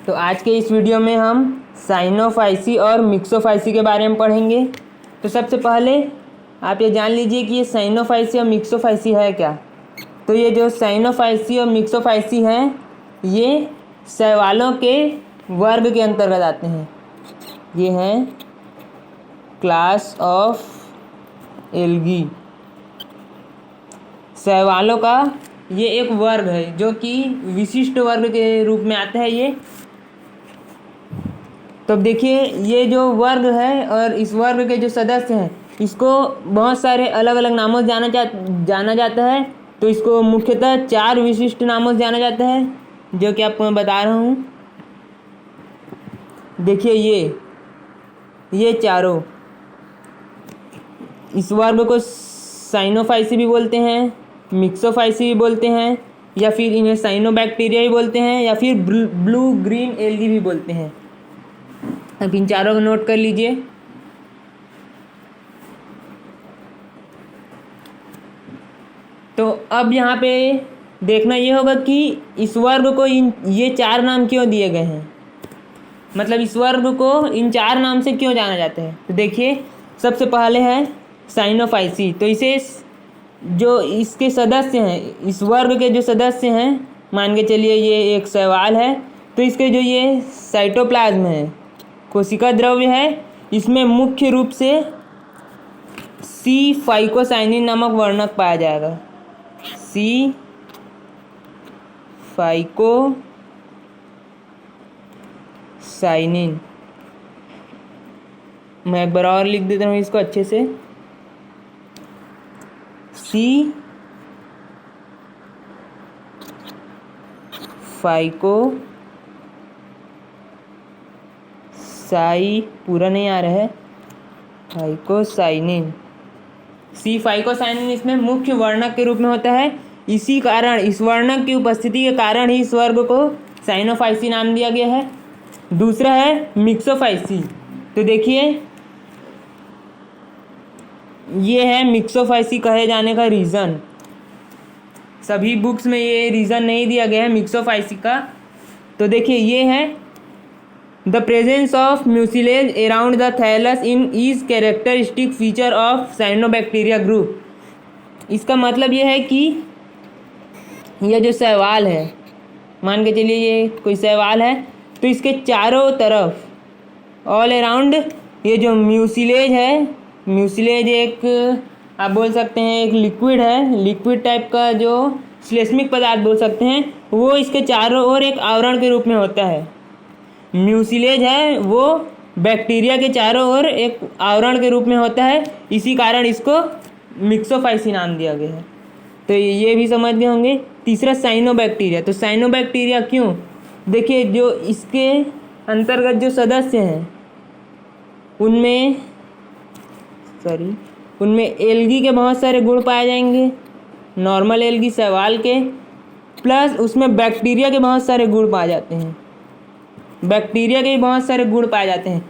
तो आज के इस वीडियो में हम साइनोफाइसी और मिक्सोफाइसी के बारे में पढ़ेंगे। तो सबसे पहले आप ये जान लीजिए कि ये साइनोफाइसी और मिक्सोफाइसी है क्या। तो ये जो साइनोफाइसी और मिक्सोफाइसी हैं ये शैवालों के वर्ग के अंतर्गत आते हैं। ये हैं क्लास ऑफ एल्गी। शैवालों का ये एक वर्ग है जो कि विशिष्ट वर्ग के रूप में आता है ये। तो देखिए ये जो वर्ग है और इस वर्ग के जो सदस्य हैं इसको बहुत सारे अलग अलग नामों से जाना जाता है। तो इसको मुख्यतः 4 विशिष्ट नामों से जाना जाता है जो कि आपको मैं बता रहा हूँ। देखिए ये चारों, इस वर्ग को साइनोफाइसी भी बोलते हैं, मिक्सोफाइसी भी बोलते हैं, या फिर इन्हें साइनोबैक्टीरिया भी बोलते हैं, या फिर ब्लू ग्रीन एल्गी भी बोलते हैं। अब इन चारों को नोट कर लीजिए। तो अब यहाँ पे देखना ये होगा कि इस वर्ग को ये 4 नाम क्यों दिए गए हैं, मतलब इस वर्ग को इन 4 नाम से क्यों जाना जाता है। तो देखिए सबसे पहले है साइनोफाइसी। तो इसे जो इसके सदस्य हैं, इस वर्ग के जो सदस्य हैं, मान के चलिए ये एक शैवाल है, तो इसके जो ये साइटोप्लाज्म है, कोशिका द्रव्य है, इसमें मुख्य रूप से सी फाइकोसाइनिन नामक वर्णक पाया जाएगा। सी फाइकोसाइनिन। मैं एक बार और लिख देता हूँ इसको अच्छे से। सी पूरा नहीं आ रहा है, फाइकोसाइनिन। सी फाइकोसाइनिन इसमें मुख्य वर्णक के रूप में होता है। इसी कारण, इस वर्णक की उपस्थिति के कारण ही इस वर्ग को साइनोफाइसी नाम दिया गया है। दूसरा है मिक्सोफाइसी। तो देखिए ये है मिक्सोफाइसी कहे जाने का रीज़न। सभी बुक्स में ये रीज़न नहीं दिया गया है मिक्सोफाइसी का। तो देखिए ये है the presence of mucilage around the thallus in is characteristic feature of cyanobacteria group. इसका मतलब ये है कि यह जो शैवाल है, मान के चलिए ये कोई शैवाल है, तो इसके चारों तरफ ऑल अराउंड ये जो म्यूसिलेज है, म्यूसिलेज एक आप बोल सकते हैं एक लिक्विड है, लिक्विड टाइप का जो श्लेष्मिक पदार्थ बोल सकते हैं, वो इसके चारों ओर एक आवरण के रूप में होता है। म्यूसिलेज है वो बैक्टीरिया के चारों ओर एक आवरण के रूप में होता है, इसी कारण इसको मिक्सोफाइसी नाम दिया गया है। तो ये भी समझ गए होंगे। तीसरा साइनोबैक्टीरिया। तो साइनोबैक्टीरिया क्यों, देखिए जो इसके अंतर्गत जो सदस्य हैं उनमें एल्गी के बहुत सारे गुण पाए जाएंगे, नॉर्मल एल्गी शैवाल के, प्लस उसमें बैक्टीरिया के बहुत सारे गुण पाए जाते हैं, बैक्टीरिया के बहुत सारे गुण पाए जाते हैं।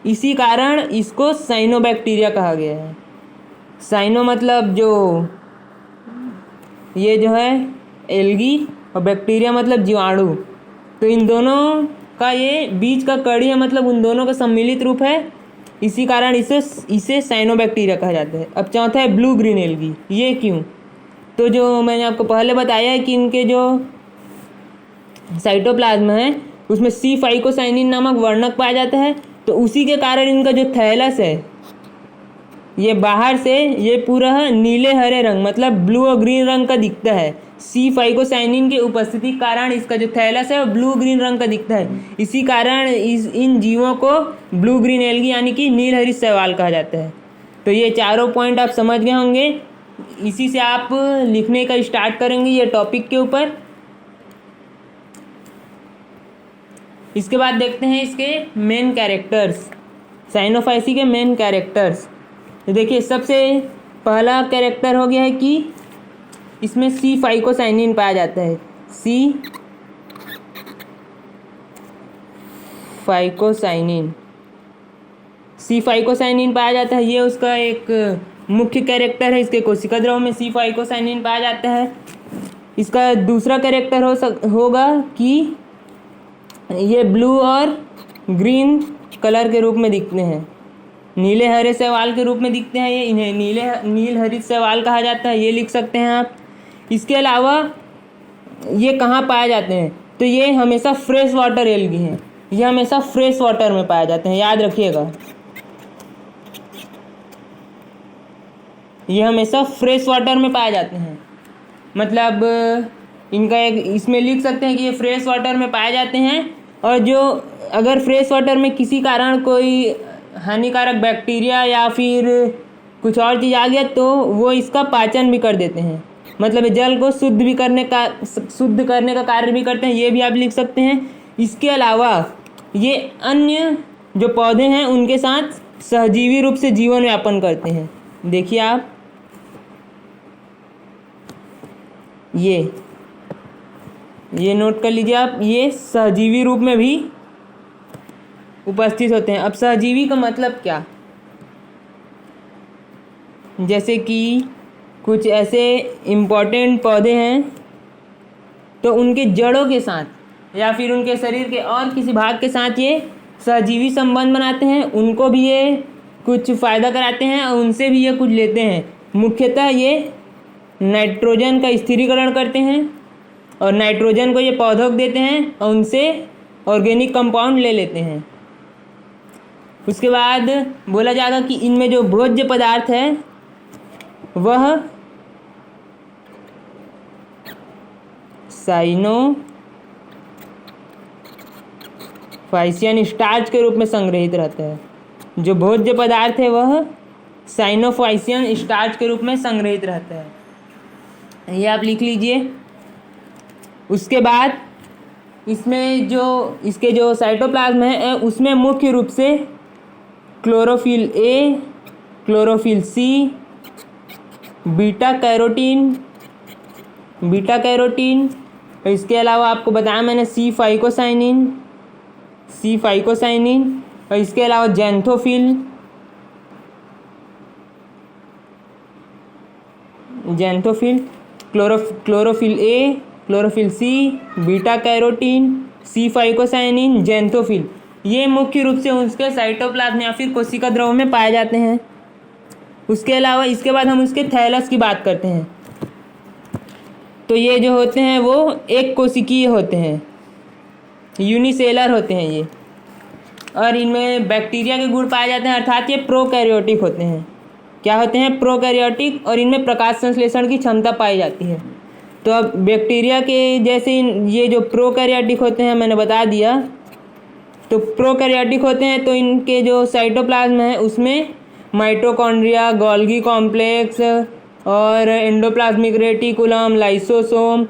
इसी कारण इसको साइनोबैक्टीरिया कहा गया है। साइनो मतलब जो ये जो है एल्गी, और बैक्टीरिया मतलब जीवाणु। तो इन दोनों का ये बीच का कड़ी है, मतलब उन दोनों का सम्मिलित रूप है, इसी कारण इसे साइनोबैक्टीरिया कहा जाता है। अब चौथा है ब्लू ग्रीन एल्गी। ये क्यों, तो जो मैंने आपको पहले बताया है कि इनके जो साइटोप्लाज्म है उसमें सी फाइकोसाइनिन नामक वर्णक पाया जाता है, तो उसी के कारण इनका जो थैलस है ये बाहर से ये पूरा नीले हरे रंग मतलब ब्लू और ग्रीन रंग का दिखता है। सी फाइकोसाइनिन की उपस्थिति के कारण इसका जो थैलस है वो ब्लू ग्रीन रंग का दिखता है। इसी कारण इन जीवों को ब्लू ग्रीन एल्गी यानी कि नील हरित शैवाल कहा जाता है। तो ये चारों पॉइंट आप समझ गए होंगे। इसी से आप लिखने का स्टार्ट करेंगे ये टॉपिक के ऊपर। इसके बाद देखते हैं इसके मेन कैरेक्टर्स, साइनोफाइसी के मेन कैरेक्टर्स। तो देखिए सबसे पहला कैरेक्टर हो गया है कि इसमें सी फाइकोसाइनिन पाया जाता है। सी फाइकोसाइनिन पाया जाता है, ये उसका एक मुख्य कैरेक्टर है। इसके कोशिका द्रव में सी फाइकोसाइनिन पाया जाता है। इसका दूसरा कैरेक्टर होगा कि ये ब्लू और ग्रीन कलर के रूप में दिखते हैं, नीले हरे शैवाल के रूप में दिखते हैं ये, इन्हें नील हरित शैवाल कहा जाता है, ये लिख सकते हैं आप। इसके अलावा ये कहाँ पाए जाते हैं, तो ये हमेशा फ्रेश वाटर एल्गी हैं, ये हमेशा फ्रेश वाटर में पाए जाते हैं, याद रखिएगा। ये हमेशा फ्रेश वाटर में पाए जाते हैं, मतलब इनका एक इसमें लिख सकते हैं कि ये फ्रेश वाटर में पाए जाते हैं। और जो अगर फ्रेश वाटर में किसी कारण कोई हानिकारक बैक्टीरिया या फिर कुछ और चीज़ आ गया तो वो इसका पाचन भी कर देते हैं, मतलब ये जल को शुद्ध करने का कार्य भी करते हैं, ये भी आप लिख सकते हैं। इसके अलावा ये अन्य जो पौधे हैं उनके साथ सहजीवी रूप से जीवन यापन करते हैं। देखिए आप ये नोट कर लीजिए आप, ये सहजीवी रूप में भी उपस्थित होते हैं। अब सहजीवी का मतलब क्या, जैसे कि कुछ ऐसे इम्पोर्टेंट पौधे हैं तो उनके जड़ों के साथ या फिर उनके शरीर के और किसी भाग के साथ ये सहजीवी संबंध बनाते हैं, उनको भी ये कुछ फ़ायदा कराते हैं और उनसे भी ये कुछ लेते हैं। मुख्यतः ये नाइट्रोजन का स्थिरीकरण करते हैं और नाइट्रोजन को ये पौधों को देते हैं और उनसे ऑर्गेनिक कंपाउंड ले लेते हैं। उसके बाद बोला जाएगा कि इनमें जो भोज्य पदार्थ है वह साइनोफाइसियन स्टार्च के रूप में संग्रहित रहता है। जो भोज्य पदार्थ है वह साइनोफाइसियन स्टार्च के रूप में संग्रहित रहता है, ये आप लिख लीजिए। उसके बाद इसमें जो इसके जो साइटोप्लाज्म है उसमें मुख्य रूप से chlorophyll A, chlorophyll C, beta carotene, इसके अलावा आपको बताया मैंने सी फाइकोसाइनिन और इसके अलावा xanthophyll, chlorophyll A, chlorophyll C, beta carotene, C phycocyanin, xanthophyll, ये मुख्य रूप से उसके साइटोप्लाज्म या फिर कोशिका द्रव में पाए जाते हैं। उसके अलावा इसके बाद हम उसके थैलस की बात करते हैं, तो ये जो होते हैं वो एक कोशिकीय होते हैं, यूनिसेलर होते हैं ये, और इनमें बैक्टीरिया के गुण पाए जाते हैं, अर्थात ये प्रोकैरियोटिक होते हैं। क्या होते हैं? प्रोकैरियोटिक, और इनमें प्रकाश संश्लेषण की क्षमता पाई जाती है। तो अब बैक्टीरिया के जैसे ये जो प्रोकैरियोटिक होते हैं मैंने बता दिया, तो प्रोकैरियोटिक होते हैं तो इनके जो साइटोप्लाज्म है उसमें माइटोकॉन्ड्रिया, गोल्गी कॉम्प्लेक्स और एंडोप्लाज्मिक रेटिकुलम, लाइसोसोम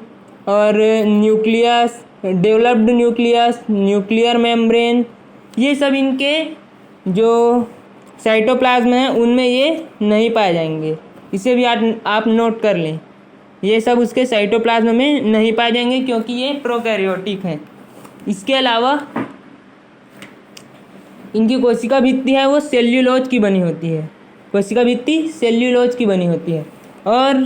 और nucleus, developed nucleus, nuclear membrane, ये सब इनके जो साइटोप्लाज्म हैं उनमें ये नहीं पाए जाएंगे। इसे भी आप नोट कर लें, ये सब उसके साइटोप्लाज्म में नहीं पाए जाएंगे क्योंकि ये प्रोकैरियोटिक हैं। इसके अलावा इनकी कोशिका भित्ति है वो सेल्यूलोज की बनी होती है, कोशिका भित्ति सेल्यूलोज की बनी होती है, और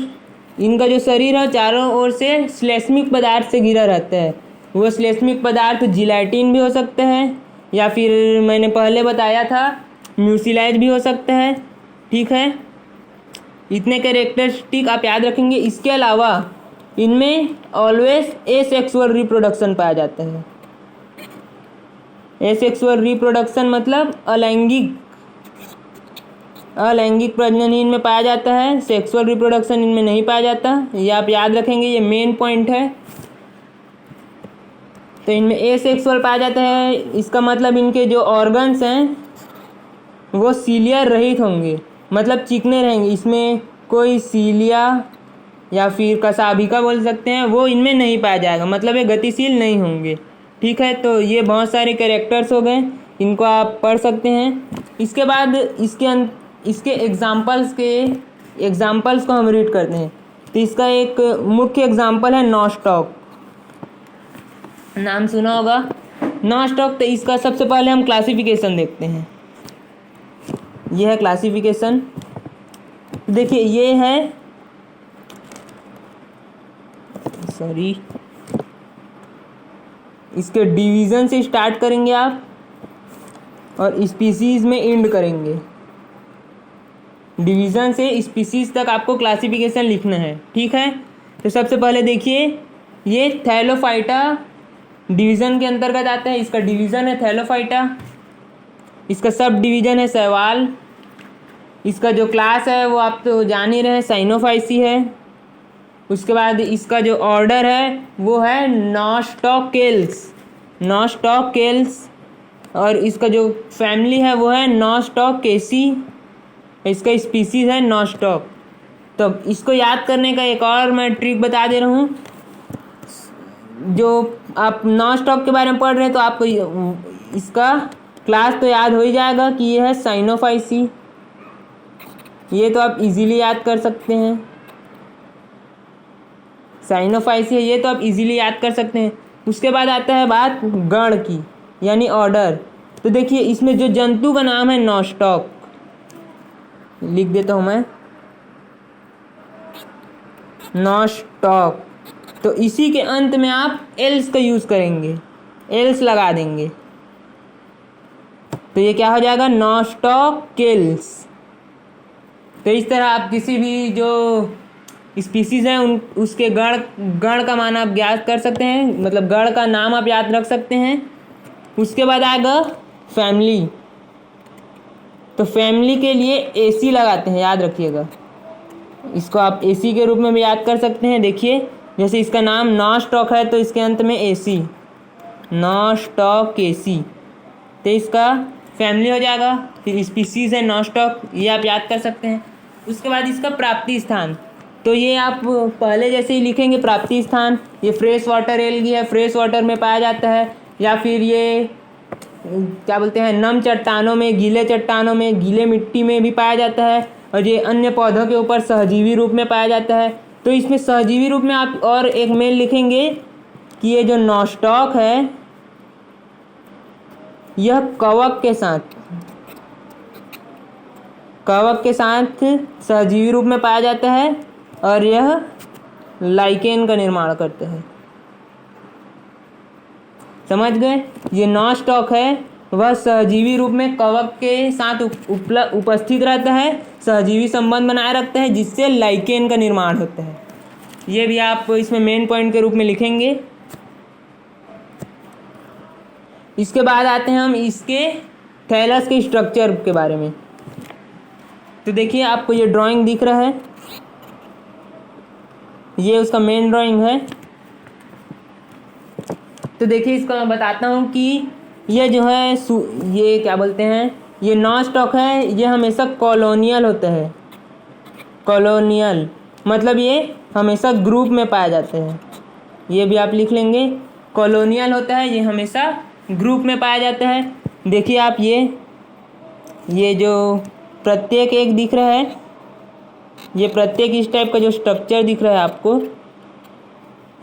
इनका जो शरीर है चारों ओर से श्लेष्मिक पदार्थ से घिरा रहता है। वो श्लेष्मिक पदार्थ जिलेटिन भी हो सकता है या फिर मैंने पहले बताया था म्यूसिलाइज भी हो सकता है। ठीक है, इतने कैरेक्टरिस्टिक आप याद रखेंगे। इसके अलावा इनमें ऑलवेज एसेक्सुअल रिप्रोडक्शन पाया जाता है। एसेक्सुअल रिप्रोडक्शन मतलब अलैंगिक प्रजनन इनमें पाया जाता है, सेक्सुअल रिप्रोडक्शन इनमें नहीं पाया जाता। ये आप याद रखेंगे, ये मेन पॉइंट है। तो इनमें एसेक्सुअल पाया जाता है, इसका मतलब इनके जो ऑर्गन्स हैं वो सीलिया रहित होंगे, मतलब चिकने रहेंगे। इसमें कोई सीलिया या फिर कसाभिका बोल सकते हैं, वो इनमें नहीं पाया जाएगा, मतलब ये गतिशील नहीं होंगे। ठीक है, तो ये बहुत सारे कैरेक्टर्स हो गए, इनको आप पढ़ सकते हैं। इसके बाद इसके एग्जाम्पल्स को हम रीड करते हैं। तो इसका एक मुख्य एग्जाम्पल है नॉस्टॉक, नाम सुना होगा नॉस्टॉक। तो इसका सबसे पहले हम क्लासिफिकेशन देखते हैं। यह है क्लासिफिकेशन, देखिए ये है इसके डिवीज़न से स्टार्ट करेंगे आप और स्पीसीज़ में एंड करेंगे। डिवीज़न से स्पीसीज़ तक आपको क्लासिफिकेशन लिखना है, ठीक है। तो सबसे पहले देखिए, ये थैलोफाइटा डिवीज़न के अंतर्गत आता है। इसका डिवीज़न है थैलोफाइटा, इसका सब डिवीज़न है शैवाल, इसका जो क्लास है वो आप तो जान ही रहे हैं, साइनोफाइसी है। उसके बाद इसका जो ऑर्डर है वो है नॉस्टॉकेल्स, और इसका जो फैमिली है वो है नॉस्टॉकेसी, इसका स्पीसीज़ है नॉस्टॉक। तो इसको याद करने का एक और मैं ट्रिक बता दे रहा हूँ। जो आप नॉस्टॉक के बारे में पढ़ रहे हैं तो आपको इसका क्लास तो याद हो ही जाएगा कि ये है साइनोफाइसी, ये तो आप इजीली याद कर सकते हैं। साइनोफाइसी है, ये तो आप इजीली याद कर सकते हैं। उसके बाद आता है बात गण की, यानी ऑर्डर। तो देखिए इसमें जो जंतु का नाम है नॉस्टॉक, लिख देता हूँ मैं, नॉस्टॉक। तो इसी के अंत में आप एल्स का यूज़ करेंगे, एल्स लगा देंगे, तो ये क्या हो जाएगा, नॉस्टॉकेल्स। तो इस तरह आप किसी भी जो स्पीसीज़ हैं उसके गण का मान आप ज्ञात कर सकते हैं, मतलब गण का नाम आप याद रख सकते हैं। उसके बाद आएगा फैमिली। तो फैमिली के लिए एसी लगाते हैं, याद रखिएगा। इसको आप एसी के रूप में भी याद कर सकते हैं। देखिए जैसे इसका नाम नॉस्टॉक है तो इसके अंत में एसी, नॉस्टॉकेसी, तो इसका फैमिली हो जाएगा। फिर स्पीसीज़ है नॉस्टॉक, ये आप याद कर सकते हैं। उसके बाद इसका प्राप्ति स्थान, तो ये आप पहले जैसे ही लिखेंगे प्राप्ति स्थान, ये फ्रेश वाटर एल्गी है, फ्रेश वाटर में पाया जाता है, या फिर ये क्या बोलते हैं, नम चट्टानों में, गीले चट्टानों में, गीले मिट्टी में भी पाया जाता है, और ये अन्य पौधों के ऊपर सहजीवी रूप में पाया जाता है। तो इसमें सहजीवी रूप में आप और एक मेल लिखेंगे कि ये जो नॉस्टॉक है यह कवक के साथ सहजीवी रूप में पाया जाता है, और यह लाइकेन का निर्माण करते हैं। समझ गए, ये नॉस्टॉक है वह सहजीवी रूप में कवक के साथ उपस्थित रहता है, सहजीवी संबंध बनाए रखता है, जिससे लाइकेन का निर्माण होता है। ये भी आप इसमें मेन पॉइंट के रूप में लिखेंगे। इसके बाद आते हैं हम इसके थैलस के स्ट्रक्चर के बारे में। तो देखिए आपको ये ड्राइंग दिख रहा है, ये उसका मेन ड्राइंग है। तो देखिए इसको मैं बताता हूँ कि ये जो है ये क्या बोलते हैं, ये नॉस्टॉक है, ये हमेशा कॉलोनियल होता है। कॉलोनियल मतलब ये हमेशा ग्रुप में पाया जाता है, ये भी आप लिख लेंगे। कॉलोनियल होता है, ये हमेशा ग्रुप में पाया जाता है। देखिए आप ये जो प्रत्येक एक दिख रहा है, ये प्रत्येक इस टाइप का जो स्ट्रक्चर दिख रहा है आपको,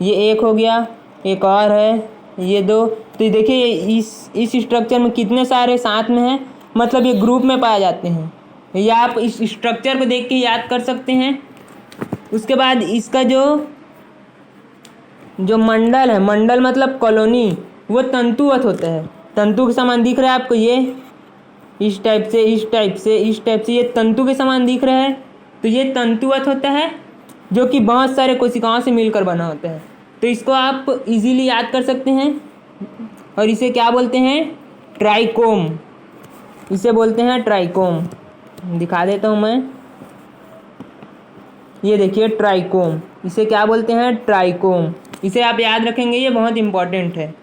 ये एक हो गया, एक और है, ये दो। तो देखिए इस स्ट्रक्चर में कितने सारे साथ में हैं, मतलब ये ग्रुप में पाए जाते हैं। या आप इस स्ट्रक्चर को देख के याद कर सकते हैं। उसके बाद इसका जो मंडल है, मंडल मतलब कॉलोनी, वो तंतुवत होता है। तंतु के समान दिख रहा है आपको, ये इस टाइप से, इस टाइप से, इस टाइप से, ये तंतु के समान दिख रहा है। तो ये तंतुवत होता है, जो कि बहुत सारे कोशिकाओं से मिलकर बना होता है। तो इसको आप इजीली याद कर सकते हैं, और इसे क्या बोलते हैं, ट्राइकोम, इसे बोलते हैं ट्राइकोम। दिखा देता हूँ मैं, ये देखिए ट्राइकोम, इसे क्या बोलते हैं, ट्राइकोम। इसे आप याद रखेंगे, ये बहुत इम्पोर्टेंट है।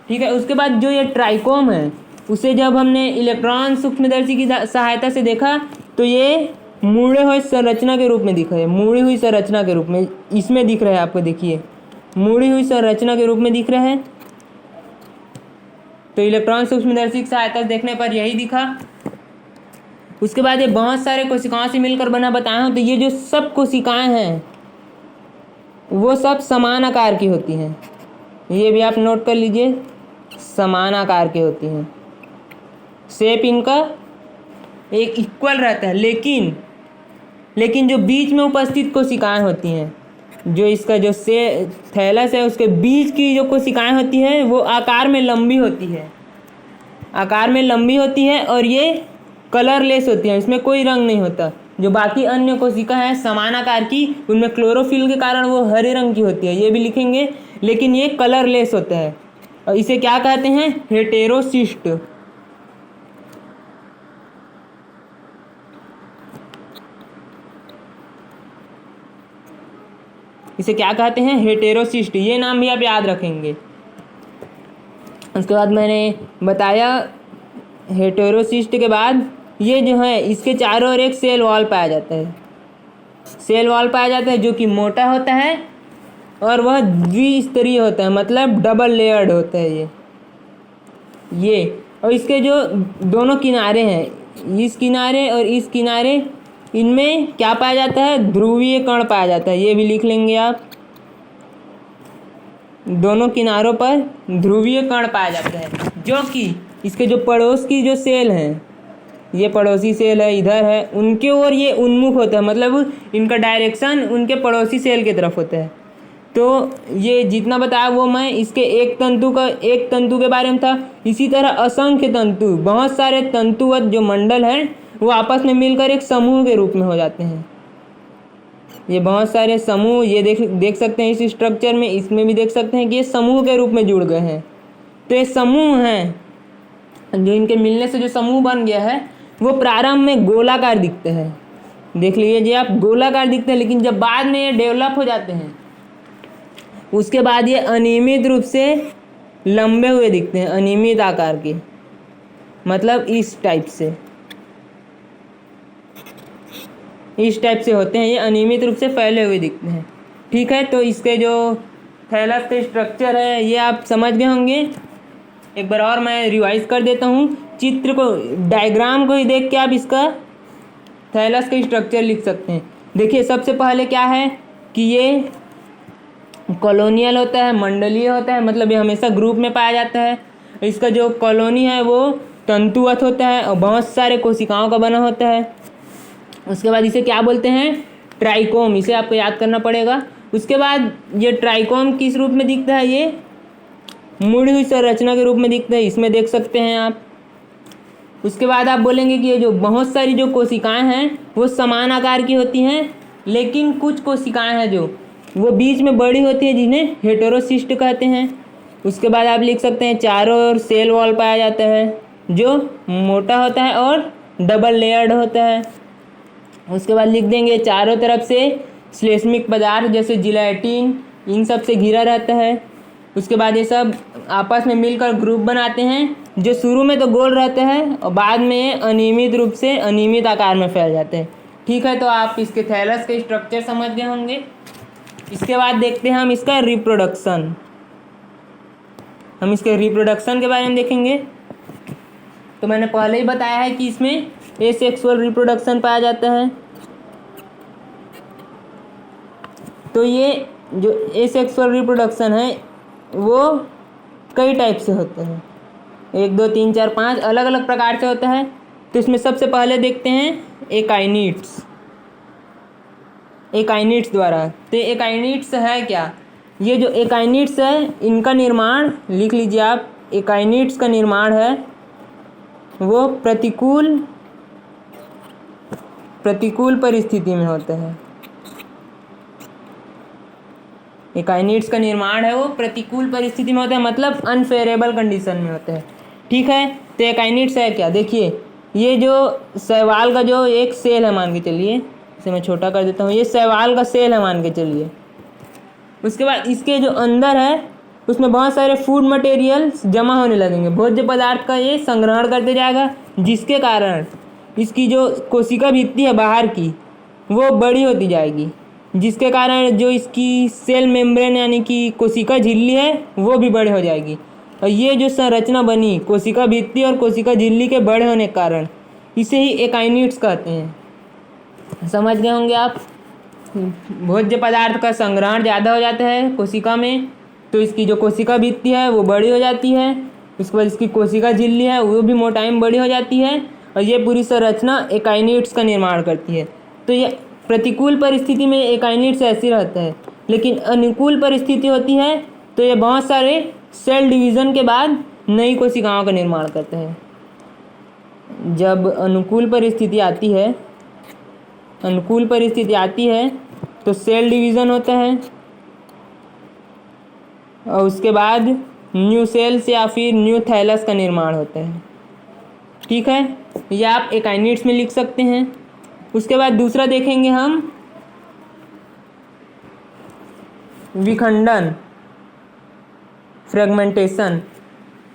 ठीक है। उसके बाद जो ये ट्राइकोम है, उसे जब हमने इलेक्ट्रॉन सूक्ष्मदर्शी की सहायता से देखा तो ये मुड़े हुए संरचना के रूप में दिखा है, मुड़ी हुई संरचना के रूप में इसमें दिख रहा है आपको। देखिए मुड़ी हुई संरचना के रूप में दिख रहा है। तो इलेक्ट्रॉन सूक्ष्मदर्शी की सहायता से देखने पर यही दिखा। उसके बाद ये बहुत सारे कोशिकाओं से मिलकर बना बताया हूँ। तो ये जो सब कोशिकाएं हैं वो सब समान आकार की होती हैं, ये भी आप नोट कर लीजिए, समान आकार की होती हैं। शेप इनका एक इक्वल रहता है, लेकिन जो बीच में उपस्थित कोशिकाएं होती हैं जो इसका जो से थैलस है उसके बीच की जो कोशिकाएं होती हैं वो आकार में लंबी होती है, आकार में लंबी होती है और ये कलरलेस होती हैं, इसमें कोई रंग नहीं होता। जो बाकी अन्य कोशिका है समान आकार की, उनमें क्लोरोफिल के कारण वो हरे रंग की होती है, ये भी लिखेंगे, लेकिन ये कलरलेस होता है। और इसे क्या कहते हैं? हेटेरोसिस्ट। इसे क्या कहते हैं? हेटेरोसिस्ट। ये नाम भी आप याद रखेंगे। उसके बाद मैंने बताया हेटेरोसिस्ट के बाद ये जो है इसके चारों ओर एक सेल वॉल पाया जाता है, सेल वॉल पाया जाता है जो कि मोटा होता है और वह द्विस्तरीय होता है, मतलब डबल लेयर्ड होता है ये। और इसके जो दोनों किनारे हैं, इस किनारे और इस किनारे, इनमें क्या पाया जाता है? ध्रुवीय कण पाया जाता है, ये भी लिख लेंगे आप। दोनों किनारों पर ध्रुवीय कण पाया जाता है, जो कि इसके जो पड़ोस की जो सेल हैं, ये पड़ोसी सेल है, इधर है, उनके ओर ये उन्मुख होता है, मतलब इनका डायरेक्शन उनके पड़ोसी सेल की तरफ होता है। तो ये जितना बताया वो मैं इसके एक तंतु के बारे में था। इसी तरह असंख्य तंतु, बहुत सारे तंतुवत जो मंडल हैं वो आपस में मिलकर एक समूह के रूप में हो जाते हैं। ये बहुत सारे समूह, ये देख सकते हैं इस स्ट्रक्चर में, इसमें भी देख सकते हैं कि ये समूह के रूप में जुड़ गए हैं। तो ये समूह हैं, जो इनके मिलने से जो समूह बन गया है वो प्रारंभ में गोलाकार दिखते हैं, देख लीजिए आप, गोलाकार दिखते हैं, लेकिन जब बाद में ये डेवलप हो जाते हैं उसके बाद ये अनियमित रूप से लंबे हुए दिखते हैं, अनियमित आकार के, मतलब इस टाइप से होते हैं, ये अनियमित रूप से फैले हुए दिखते हैं। ठीक है, तो इसके जो थैलस के स्ट्रक्चर है ये आप समझ गए होंगे। एक बार और मैं रिवाइज कर देता हूँ, चित्र को, डायग्राम को ही देख के आप इसका थैलस का स्ट्रक्चर लिख सकते हैं। देखिए सबसे पहले क्या है कि ये कॉलोनियल होता है, मंडलीय होता है, मतलब ये हमेशा ग्रुप में पाया जाता है। इसका जो कॉलोनी है वो तंतुवत होता है और बहुत सारे कोशिकाओं का बना होता है। उसके बाद इसे क्या बोलते हैं? ट्राइकोम, इसे आपको याद करना पड़ेगा। उसके बाद ये ट्राइकोम किस रूप में दिखता है? ये मुड़ी हुई संरचना के रूप में दिखता है, इसमें देख सकते हैं आप। उसके बाद आप बोलेंगे कि ये जो बहुत सारी जो कोशिकाएं हैं वो समान आकार की होती हैं, लेकिन कुछ कोशिकाएं हैं जो वो बीच में बड़ी होती है, जिन्हें हेटेरोसिस्ट कहते हैं। उसके बाद आप लिख सकते हैं चारों ओर सेल वॉल पाया जाता है जो मोटा होता है और डबल लेयर्ड होता है। उसके बाद लिख देंगे चारों तरफ से श्लेष्मिक पदार्थ जैसे जिलेटिन, इन सब से घिरा रहता है। उसके बाद ये सब आपस में मिलकर ग्रुप बनाते हैं, जो शुरू में तो गोल रहते हैं और बाद में अनियमित रूप से अनियमित आकार में फैल जाते हैं। ठीक है, तो आप इसके थैलस के स्ट्रक्चर समझ गए होंगे। इसके बाद देखते हैं हम इसका रिप्रोडक्शन। हम इसके रिप्रोडक्शन के बारे में देखेंगे। तो मैंने पहले ही बताया है कि इसमें एसेक्सुअल रिप्रोडक्शन पाया जाता है। तो ये जो एसेक्सुअल रिप्रोडक्शन है वो कई टाइप से होते हैं, 1 2 3 4 5 अलग अलग प्रकार से होता है। तो इसमें सबसे पहले देखते हैं एकाइनिट्स द्वारा। तो एकाइनिट्स है क्या? ये जो एकाइनिट्स है इनका निर्माण लिख लीजिए आप। एकाइनिट्स का निर्माण है वो प्रतिकूल परिस्थिति में होता है। एकाइनिट्स का निर्माण है वो प्रतिकूल परिस्थिति में होता है, मतलब अनफेवरेबल कंडीशन में होता है। ठीक है, तो एकाइनिट्स है क्या? देखिए ये जो शैवाल का जो एक सेल है, मान के चलिए, इसे मैं छोटा कर देता हूँ, ये शैवाल का सेल है मान के चलिए। उसके बाद इसके जो अंदर है उसमें बहुत सारे फूड मटेरियल्स जमा होने लगेंगे, भोज्य पदार्थ का ये संग्रहण करते जाएगा, जिसके कारण इसकी जो कोशिका भित्ति है बाहर की वो बड़ी होती जाएगी, जिसके कारण जो इसकी सेल मेम्ब्रेन यानी कि कोशिका झिल्ली है वो भी बड़े हो जाएगी। और ये जो संरचना बनी कोशिका भित्ति और कोशिका झिल्ली के बड़े होने के कारण इसे ही एकाइनिट्स कहते हैं। समझ गए होंगे आप। भोज्य पदार्थ का संग्रहण ज़्यादा हो जाता है कोशिका में, तो इसकी जो कोशिका भित्ति है वो बड़ी हो जाती है। उसके बाद इसकी कोशिका झिल्ली है वो भी मोटाई में बड़ी हो जाती है और ये पूरी संरचना एकाइनिट्स का निर्माण करती है। तो ये प्रतिकूल परिस्थिति में एकाइनिट्स ऐसे रहता है, लेकिन अनुकूल परिस्थिति होती है तो ये बहुत सारे सेल डिवीज़न के बाद नई कोशिकाओं का निर्माण करते हैं। जब अनुकूल परिस्थिति आती है तो सेल डिवीज़न होता है और उसके बाद न्यू सेल्स या फिर न्यू थैलस का निर्माण होता है। ठीक है, ये आप एकाइनिड्स में लिख सकते हैं। उसके बाद दूसरा देखेंगे हम विखंडन, फ्रेगमेंटेशन।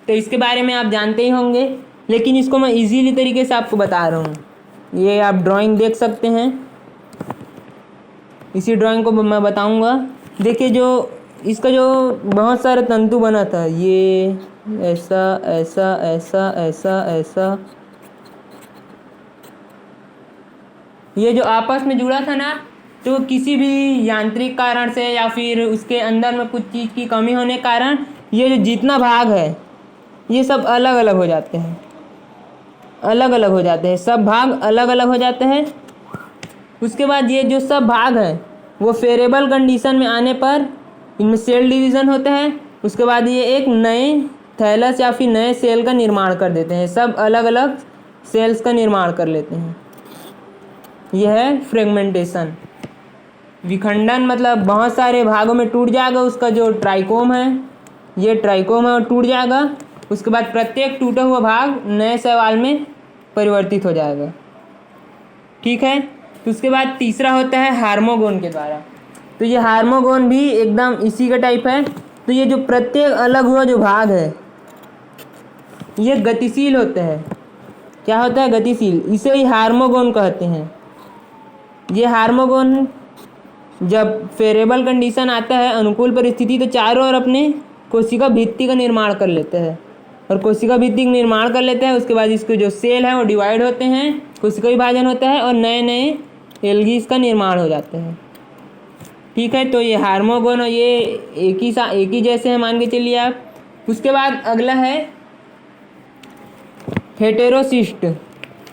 तो इसके बारे में आप जानते ही होंगे, लेकिन इसको मैं इजीली तरीके से आपको बता रहा हूँ। ये आप ड्राइंग देख सकते हैं, इसी ड्राइंग को मैं बताऊँगा। देखिए, जो इसका जो बहुत सारे तंतु बना था, ये ऐसा ऐसा ऐसा ऐसा ऐसा, ये जो आपस में जुड़ा था ना, तो किसी भी यांत्रिक कारण से या फिर उसके अंदर में कुछ चीज़ की कमी होने के कारण ये जो जितना भाग है ये सब अलग अलग हो जाते हैं, सब भाग अलग अलग हो जाते हैं। उसके बाद ये जो सब भाग हैं वो फेवरेबल कंडीशन में आने पर इनमें सेल डिवीज़न होते हैं। उसके बाद ये एक नए थैलस या फिर नए सेल का निर्माण कर देते हैं, सब अलग अलग सेल्स का निर्माण कर लेते हैं। यह है फ्रेगमेंटेशन। विखंडन मतलब बहुत सारे भागों में टूट जाएगा उसका जो ट्राइकोम है, ये ट्राइकोम है और टूट जाएगा। उसके बाद प्रत्येक टूटा हुआ भाग नए शैवाल में परिवर्तित हो जाएगा। ठीक है, तो उसके बाद तीसरा होता है हार्मोगोन के द्वारा। तो ये हार्मोगोन भी एकदम इसी का टाइप है। तो ये जो प्रत्येक अलग हुआ जो भाग है ये गतिशील होते हैं। क्या होता है? गतिशील। इसे ही हार्मोगोन कहते हैं। ये हार्मोगोन जब फेवरेबल कंडीशन आता है, अनुकूल परिस्थिति, तो चारों ओर अपने कोशिका भित्ति का निर्माण कर लेते हैं और कोशिका भित्ति का निर्माण कर लेते हैं। उसके बाद इसके जो सेल हैं वो डिवाइड होते हैं, कोशिका विभाजन होता है और नए नए एल्गीज का निर्माण हो जाते हैं। ठीक है, तो ये हार्मोगोन और ये एक ही जैसे हैं, मान के चलिए आप। उसके बाद अगला है हेटेरोसिस्ट।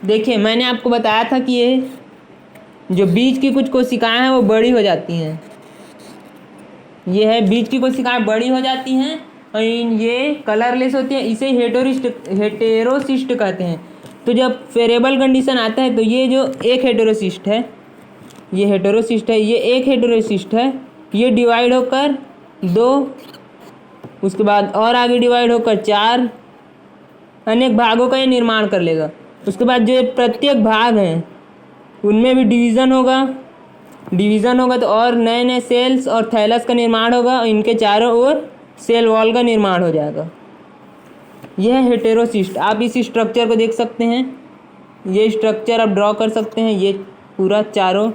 देखिए, मैंने आपको बताया था कि ये जो बीज की कुछ कोशिकाएं हैं वो बड़ी हो जाती हैं। ये है बीज की कोशिकाएं बड़ी हो जाती हैं और ये कलरलेस होती हैं। इसे हेटेरोसिस्ट कहते हैं। तो जब फेवरेबल कंडीशन आता है तो ये जो एक हेटेरोसिस्ट है, ये एक हेटेरोसिस्ट है, ये डिवाइड होकर 2, उसके बाद और आगे डिवाइड होकर 4 अनेक भागों का ये निर्माण कर लेगा। उसके बाद जो प्रत्येक भाग हैं उनमें भी डिवीज़न होगा तो और नए नए सेल्स और थैलस का निर्माण होगा और इनके चारों ओर सेल वॉल का निर्माण हो जाएगा। यह है हेटेरोसिस्ट। आप इस स्ट्रक्चर को देख सकते हैं, ये स्ट्रक्चर आप ड्रॉ कर सकते हैं। ये पूरा चारों,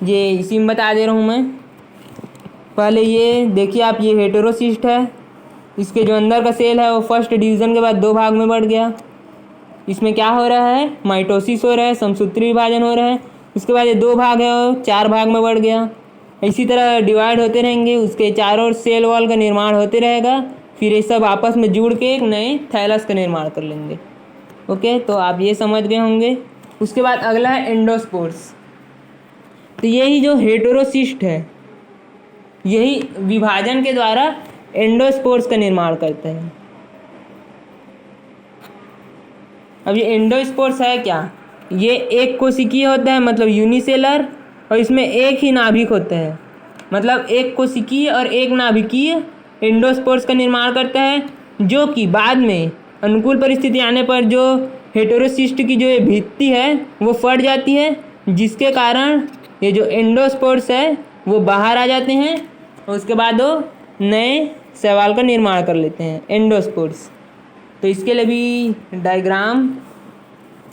ये इसी में बता दे रहा हूँ मैं। पहले ये देखिए आप, ये हेटेरोसिस्ट है। इसके जो अंदर का सेल है वो फर्स्ट डिवीज़न के बाद 2 भाग में बढ़ गया। इसमें क्या हो रहा है? माइटोसिस हो रहा है, समसूत्री विभाजन हो रहा है। उसके बाद ये 2 भाग है और 4 भाग में बढ़ गया। इसी तरह डिवाइड होते रहेंगे, उसके चारों ओर सेल वॉल का निर्माण होते रहेगा। फिर ये सब आपस में जुड़ के एक नए थैलस का निर्माण कर लेंगे। ओके, तो आप ये समझ गए होंगे। उसके बाद अगला है एंडोस्पोर्स। तो यही जो हेटेरोसिस्ट है, यही विभाजन के द्वारा एंडोस्पोर्स का निर्माण करते हैं। अब ये एंडोस्पोर्स है क्या? ये एक कोशिकीय होता है, मतलब यूनिसेलर, और इसमें एक ही नाभिक होता है। मतलब एक कोशिकीय और एक नाभिकीय एंडोस्पोर्स का निर्माण करता है, जो कि बाद में अनुकूल परिस्थिति आने पर जो हेटेरोसिस्ट की जो ये भित्ति है वो फट जाती है, जिसके कारण ये जो एंडोस्पोर्स है वो बाहर आ जाते हैं और उसके बाद वो नए शैवाल का निर्माण कर लेते हैं, एंडोस्पोर्स। तो इसके लिए भी डायग्राम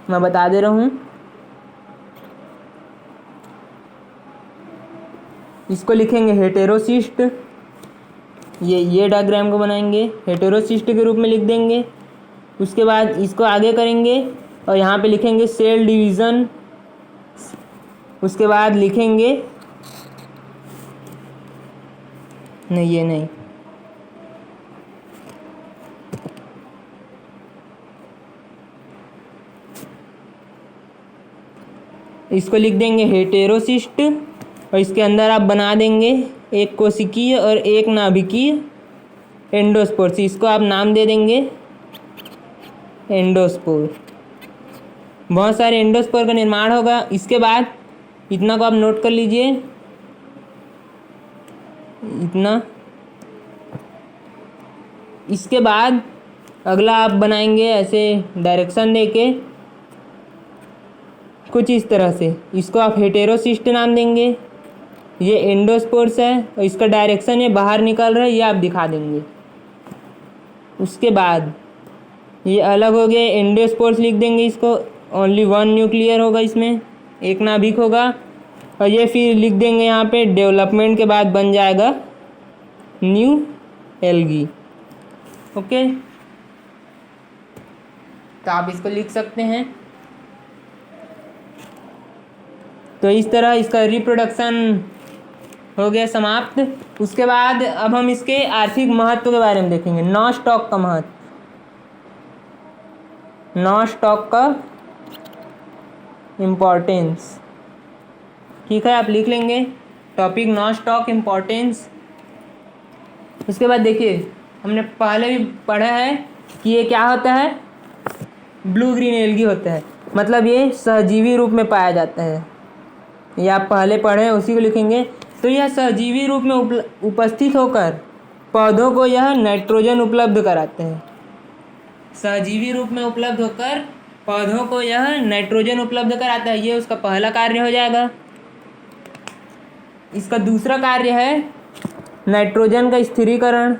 मैं बता दे रहा हूँ। इसको लिखेंगे हेटेरोसिस्ट। ये डायग्राम को बनाएंगे, हेटेरोसिस्ट के रूप में लिख देंगे। उसके बाद इसको आगे करेंगे और यहाँ पे लिखेंगे सेल डिवीज़न। उसके बाद लिखेंगे, नहीं ये नहीं, इसको लिख देंगे हेटेरोसिस्ट। और इसके अंदर आप बना देंगे एक कोशिकीय और एक नाभिकीय एंडोस्पोर। इसको आप नाम दे देंगे एंडोस्पोर। बहुत सारे एंडोस्पोर का निर्माण होगा। इसके बाद इतना को आप नोट कर लीजिए, इतना। इसके बाद अगला आप बनाएंगे ऐसे डायरेक्शन देके कुछ इस तरह से। इसको आप हेटेरोसिस्ट नाम देंगे। ये एंडोस्पोर्स है और इसका डायरेक्शन ये बाहर निकल रहा है, ये आप दिखा देंगे। उसके बाद ये अलग हो गए, एंडोस्पोर्स लिख देंगे इसको। ओनली वन न्यूक्लियर होगा, इसमें एक नाभिक होगा। और ये फिर लिख देंगे यहाँ पे डेवलपमेंट के बाद बन जाएगा न्यू एल्गी। ओके, तो आप इसको लिख सकते हैं। तो इस तरह इसका रिप्रोडक्शन हो गया समाप्त। उसके बाद अब हम इसके आर्थिक महत्व के बारे में देखेंगे। नॉस्टॉक का महत्व, नॉस्टॉक का इम्पोर्टेंस। ठीक है, आप लिख लेंगे टॉपिक नॉस्टॉक इम्पोर्टेंस। उसके बाद देखिए, हमने पहले भी पढ़ा है कि ये क्या होता है, ब्लू ग्रीन एल्गी होता है। मतलब ये सहजीवी रूप में पाया जाता है। ये आप पहले पढ़े हैं, उसी को लिखेंगे। तो यह सहजीवी रूप में उपस्थित होकर पौधों को यह नाइट्रोजन उपलब्ध कराते हैं। सहजीवी रूप में उपलब्ध होकर पौधों को यह नाइट्रोजन उपलब्ध कराता है। ये उसका पहला कार्य हो जाएगा। इसका दूसरा कार्य है नाइट्रोजन का स्थिरीकरण।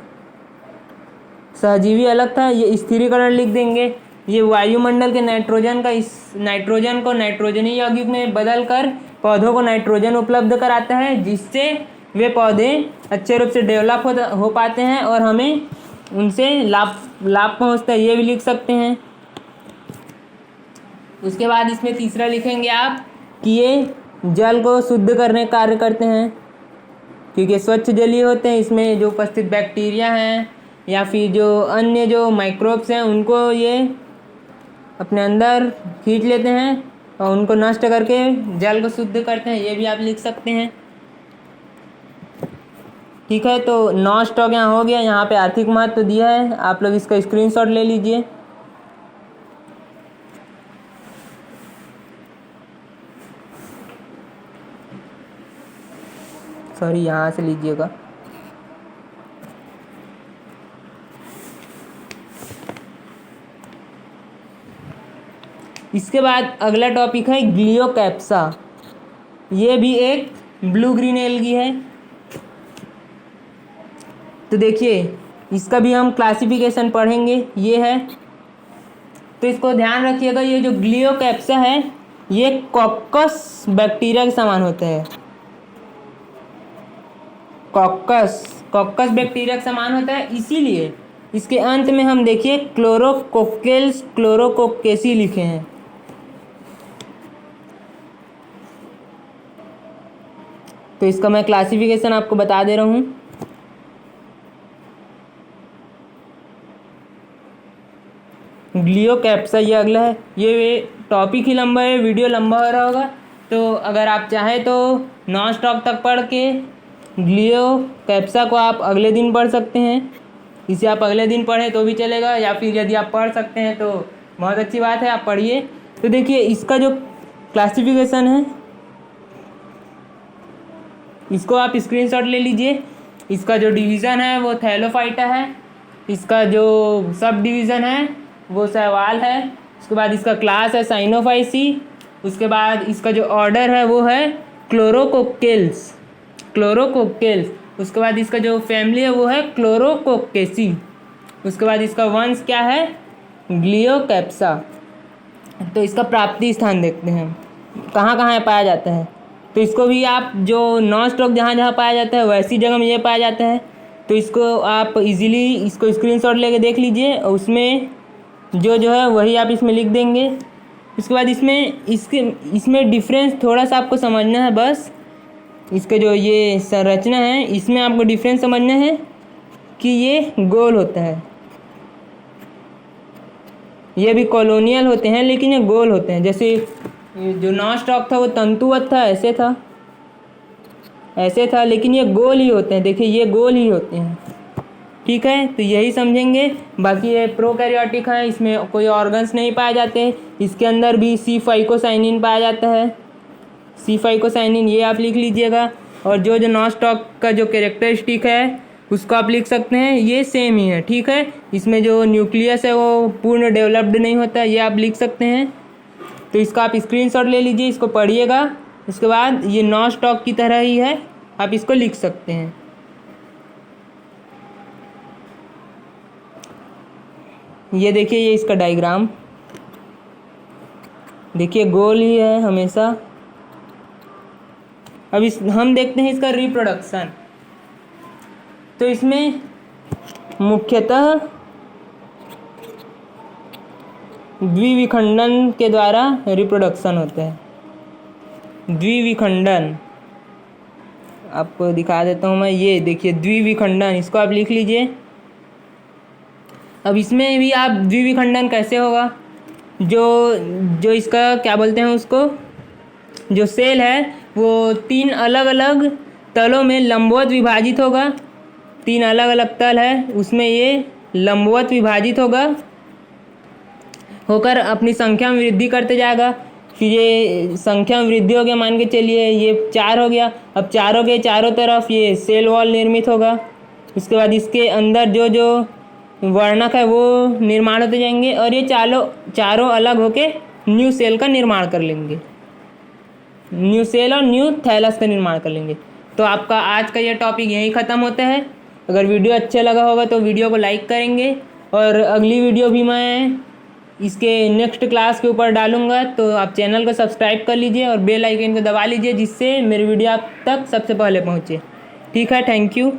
सहजीवी अलग था, ये स्थिरीकरण लिख देंगे। ये वायुमंडल के नाइट्रोजन को नाइट्रोजनी यौगिक में बदलकर पौधों को नाइट्रोजन उपलब्ध कराता है, जिससे वे पौधे अच्छे रूप से डेवलप हो पाते हैं और हमें उनसे लाभ पहुंचता है। ये भी लिख सकते हैं। उसके बाद इसमें तीसरा लिखेंगे आप कि ये जल को शुद्ध करने का कार्य करते हैं, क्योंकि स्वच्छ जलीय होते हैं। इसमें जो उपस्थित बैक्टीरिया हैं या फिर जो अन्य जो माइक्रोब्स हैं, उनको ये अपने अंदर खींच लेते हैं और उनको नष्ट करके जल को शुद्ध करते हैं। ये भी आप लिख सकते हैं। ठीक है, तो नॉस्टॉक यहाँ हो गया। यहाँ पे आर्थिक महत्व दिया है, आप लोग इसका स्क्रीनशॉट ले लीजिए। सॉरी, यहाँ से लीजिएगा। इसके बाद अगला टॉपिक है ग्लियोकैप्सा। ये भी एक ब्लू ग्रीन एल्गी है। तो देखिए, इसका भी हम क्लासिफिकेशन पढ़ेंगे। ये है, तो इसको ध्यान रखिएगा। ये जो ग्लियोकैप्सा है, ये कॉकस बैक्टीरिया के समान होता है। कॉकस बैक्टीरिया के समान होता है, इसीलिए इसके अंत में हम देखिए क्लोरोकोक्केल्स, क्लोरोकोक्केसी लिखे हैं। तो इसका मैं क्लासिफिकेशन आपको बता दे रहा हूँ। ग्लियोकैप्सा ये अगला है। ये टॉपिक ही लंबा है, वीडियो लंबा हो रहा होगा। तो अगर आप चाहें तो नॉस्टॉक तक पढ़ के ग्लियोकैप्सा को आप अगले दिन पढ़ सकते हैं। इसे आप अगले दिन पढ़ें तो भी चलेगा, या फिर यदि आप पढ़ सकते हैं तो बहुत अच्छी बात है, आप पढ़िए। तो देखिए, इसका जो क्लासिफिकेशन है, इसको आप स्क्रीनशॉट ले लीजिए। इसका जो डिवीज़न है वो थैलोफाइटा है। इसका जो सब डिवीज़न है वो शैवाल है। उसके बाद इसका क्लास है साइनोफाइसी। उसके बाद इसका जो ऑर्डर है वो है क्लोरोकोक्केल्स। उसके बाद इसका जो फैमिली है वो है क्लोरोकोक्केसी। उसके बाद इसका वंश क्या है, ग्लियोकैप्सा। तो इसका प्राप्ति स्थान देखते हैं, कहाँ कहाँ पाया जाता है। तो इसको भी आप जो नॉस्टॉक जहाँ जहाँ पाया जाता है वैसी जगह में ये पाया जाता है। तो इसको आप इजीली इसको स्क्रीनशॉट लेके देख लीजिए, और उसमें जो है वही आप इसमें लिख देंगे। उसके बाद इसमें डिफरेंस थोड़ा सा आपको समझना है बस। इसके जो ये संरचना है, इसमें आपको डिफरेंस समझना है कि ये गोल होता है। ये भी कॉलोनियल होते हैं, लेकिन ये गोल होते हैं। जैसे जो नॉस्टॉक था वो तंतुवत था, ऐसे था। ऐसे था, लेकिन ये गोल ही होते हैं। देखिए ये गोल ही होते हैं, ठीक है। तो यही समझेंगे। बाकी ये प्रोकैरियोटिक है, इसमें कोई ऑर्गन्स नहीं पाए जाते। इसके अंदर भी C5 पाया जाता है। C5 ये आप लिख लीजिएगा। और जो नॉनस्टॉप का जो कैरेक्टरिस्टिक है उसको आप लिख सकते हैं, ये सेम ही है, ठीक है। इसमें जो न्यूक्लियस है वो पूर्ण डेवलप्ड नहीं होता, ये आप लिख सकते हैं। तो इसका आप स्क्रीनशॉट ले लीजिए, इसको पढ़िएगा। उसके बाद ये नॉनस्टॉप की तरह ही है, आप इसको लिख सकते हैं। ये देखिए, ये इसका डायग्राम देखिए, गोल ही है हमेशा। अब हम देखते हैं इसका रिप्रोडक्शन। तो इसमें मुख्यतः द्विविखंडन के द्वारा रिप्रोडक्शन होता है। द्विविखंडन आपको दिखा देता हूँ मैं। ये देखिए द्विविखंडन, इसको आप लिख लीजिए। अब इसमें भी आप द्विविखंडन कैसे होगा, जो इसका क्या बोलते हैं उसको, जो सेल है वो 3 अलग अलग तलों में लंबवत विभाजित होगा। 3 अलग अलग तल है, उसमें ये लंबवत विभाजित होकर अपनी संख्या में वृद्धि करते जाएगा। फिर ये संख्या में वृद्धि हो गया, मान के चलिए ये 4 हो गया। अब चारों के चारों तरफ ये सेल वॉल निर्मित होगा। उसके बाद इसके अंदर जो वर्णक है वो निर्माण होते जाएंगे, और ये चारों अलग होके न्यू सेल का निर्माण कर लेंगे। न्यू सेल और न्यू थैलस का निर्माण कर लेंगे। तो आपका आज का ये टॉपिक यहीं ख़त्म होता है। अगर वीडियो अच्छा लगा होगा तो वीडियो को लाइक करेंगे, और अगली वीडियो भी मैं इसके नेक्स्ट क्लास के ऊपर डालूंगा। तो आप चैनल को सब्सक्राइब कर लीजिए और बेल आइकन को दबा लीजिए, जिससे मेरी वीडियो आप तक सबसे पहले पहुँचे। ठीक है, थैंक यू।